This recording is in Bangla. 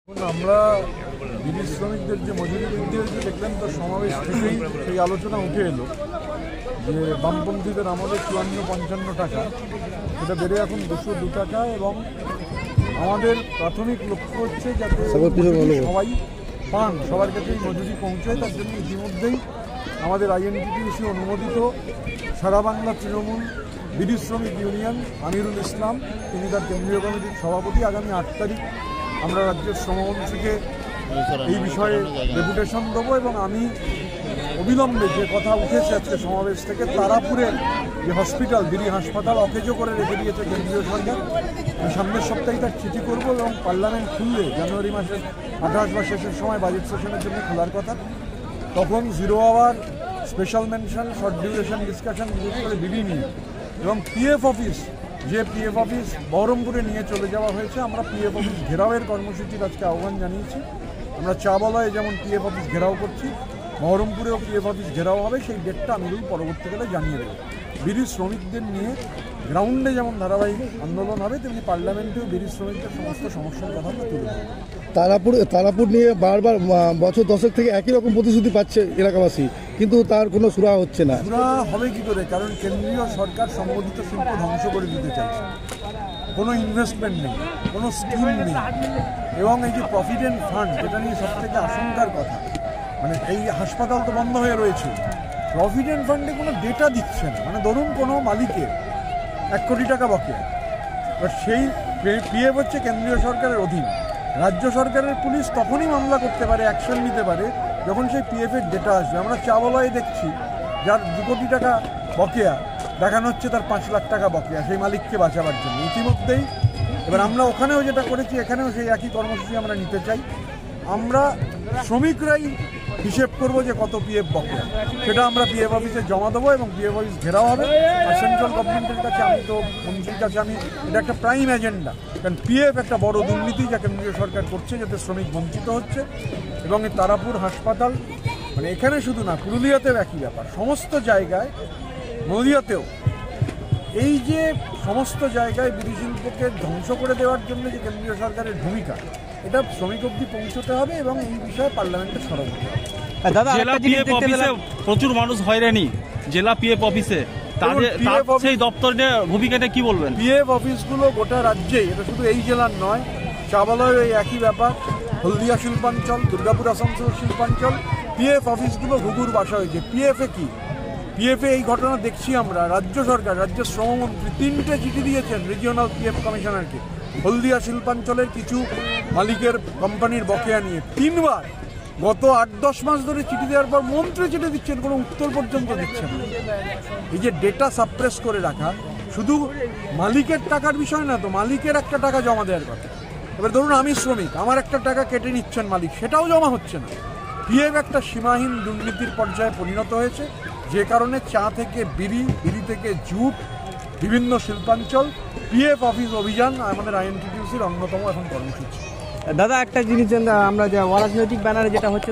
আমরা বিড়ি শ্রমিকদের যে মজুরি বৃদ্ধির যে দেখলাম তার সমাবেশ থেকেই সেই আলোচনা উঠে এলো যে বামপন্থীদের আমাদের 54-55 টাকা, সেটা বেড়ে এখন 202 টাকা এবং আমাদের প্রাথমিক লক্ষ্য হচ্ছে যাতে সবাই পান, সবার কাছে এই মজুরি পৌঁছায়। তার জন্য ইতিমধ্যেই আমাদের আইএনটিটিউসি অনুমোদিত সারা বাংলা তৃণমূল বিড়ি শ্রমিক ইউনিয়ন আমিরুল ইসলাম, তিনি তার কেন্দ্রীয় কমিটির সভাপতি, আগামী 8 তারিখ আমরা রাজ্যের শ্রমমন্ত্রীকে এই বিষয়ে ডেপুটেশন দেবো এবং আমি অবিলম্বে যে কথা উঠেছে আজকে সমাবেশ থেকে, তারাপুরের যে হসপিটাল বিড়ি হাসপাতাল অকেজো করে রেখে দিয়েছে কেন্দ্রীয় সরকার, আমি সামনের সপ্তাহে তার চিঠি করবো এবং পার্লামেন্ট খুললে জানুয়ারি মাসের 28 বা শেষের সময় বাজেট সেশনের জন্য খোলার কথা, তখন 0 hour special mention short duration discussion বিশেষ করে বিড়ি নিয়ে এবং পিএফ অফিস, যে পিএফ অফিস বহরমপুরে নিয়ে চলে যাওয়া হয়েছে, আমরা পিএফ অফিস ঘেরাওয়ের কর্মসূচির আজকে আহ্বান জানিয়েছি। আমরা চা বলয়ে যেমন পিএফ অফিস ঘেরাও করছি, বহরমপুরেও পিএফ অফিস ঘেরাও হবে, সেই ডেটটা আমিরুল পরবর্তীকালে জানিয়ে দেবে। বিড়ি শ্রমিকদের নিয়ে গ্রাউন্ডে যেমন ধারাবাহিক আন্দোলন হবে, তেমনি পার্লামেন্টেও বিড়ি শ্রমিকদের সমস্ত সমস্যার কথা আমরা তুলে ধরব। তারাপুর নিয়ে বারবার বছর 10 থেকে একই রকম প্রতিশ্রুতি পাচ্ছে এলাকাবাসী, কিন্তু তার কোনো সুরা হচ্ছে না। সুরা হবে কি করে? কারণ কেন্দ্রীয় সরকার সংগঠিত শিল্প ধ্বংস করে দিতে চাইছে, কোনো ইনভেস্টমেন্ট নেই, কোনো স্কিম নেই এবং এই যে প্রভিডেন্ট ফান্ড, যেটা নিয়ে সবথেকে আশঙ্কার কথা, মানে এই হাসপাতাল তো বন্ধ হয়ে রয়েছে, প্রভিডেন্ট ফান্ডে কোনো ডেটা দিচ্ছে না। মানে ধরুন কোনো মালিকের 1 কোটি টাকা বকেয়া, এবার সেই পিএফ হচ্ছে কেন্দ্রীয় সরকারের অধীন, রাজ্য সরকারের পুলিশ তখনই মামলা করতে পারে, অ্যাকশন নিতে পারে যখন সেই পিএফের ডেটা আসবে। আমরা চা বলয়ে দেখছি যার 2 কোটি টাকা বকেয়া দেখানো হচ্ছে তার 5 লাখ টাকা বকেয়া, সেই মালিককে বাঁচাবার জন্য ইতিমধ্যেই। এবার আমরা ওখানেও যেটা করেছি, এখানেও সেই একই কর্মসূচি আমরা নিতে চাই। আমরা শ্রমিকরাই হিসেব করবো যে কত পিএফ বকেয়া, সেটা আমরা পিএফ অফিসে জমা দেবো এবং পিএফ অফিস ঘেরাও হবে। আর সেন্ট্রাল গভর্নমেন্টের কাছে, আমি তো মন্ত্রীর কাছে, আমি এটা একটা প্রাইম এজেন্ডা, কারণ পিএফ একটা বড় দুর্নীতি যা কেন্দ্রীয় সরকার করছে, যাতে শ্রমিক বঞ্চিত হচ্ছে। এবং এই তারাপুর হাসপাতাল, মানে এখানে শুধু না, পুরুলিয়াতেও একই ব্যাপার, সমস্ত জায়গায়, নদিয়াতেও, এই যে সমস্ত জায়গায় বিড়ি শিল্পকে ধ্বংস করে দেওয়ার জন্য যে কেন্দ্রীয় সরকারের ভূমিকা, এটা শ্রমিক অবধি পৌঁছতে হবে এবং এই বিষয়ে পার্লামেন্টে সরব হতে হবে। জেলা পিএফ অফিসে প্রচুর মানুষ হয়রানি, জেলা পিএফ অফিসে সেই দপ্তরের ভূমিকাটা কি বলবেন? পিএফ অফিসগুলো গোটা রাজ্যেই, এটা শুধু এই জেলার নয়, চাবালয় এই একই ব্যাপার, হলদিয়া শিল্পাঞ্চল, দুর্গাপুর আসানসোল শিল্পাঞ্চল, পিএফ অফিসগুলো ঘুঘুর বাসা হয়েছে। পিএফে কি? পিএফে এই ঘটনা দেখছি আমরা, রাজ্য সরকার, রাজ্যের শ্রমমন্ত্রী 3টে চিঠি দিয়েছেন রিজিওনাল পিএফ কমিশনারকে হলদিয়া শিল্পাঞ্চলের কিছু মালিকের কোম্পানির বকেয়া নিয়ে 3 বার। গত 8-10 মাস ধরে চিঠি দেওয়ার পর মন্ত্রী চিঠি দিচ্ছেন, কোনো উত্তর পর্যন্ত দিচ্ছেন না। এই যে ডেটা সাপ্রেস করে রাখা, শুধু মালিকের টাকার বিষয় না তো, মালিকের একটা টাকা জমা দেওয়ার কথা। এবার ধরুন আমি শ্রমিক, আমার একটা টাকা কেটে নিচ্ছেন মালিক, সেটাও জমা হচ্ছে না। পিএফ একটা সীমাহীন দুর্নীতির পর্যায়ে পরিণত হয়েছে, যে কারণে চা থেকে বিড়ি, বিড়ি থেকে জুট, বিভিন্ন শিল্পাঞ্চল, পিএফ অফিস অভিযান আমাদের আইএনটিটিউসির অন্যতম এখন কর্মসূচি। দাদা, একটা জিনিস আমরা যে অরাজনৈতিক ব্যানারে যেটা হচ্ছে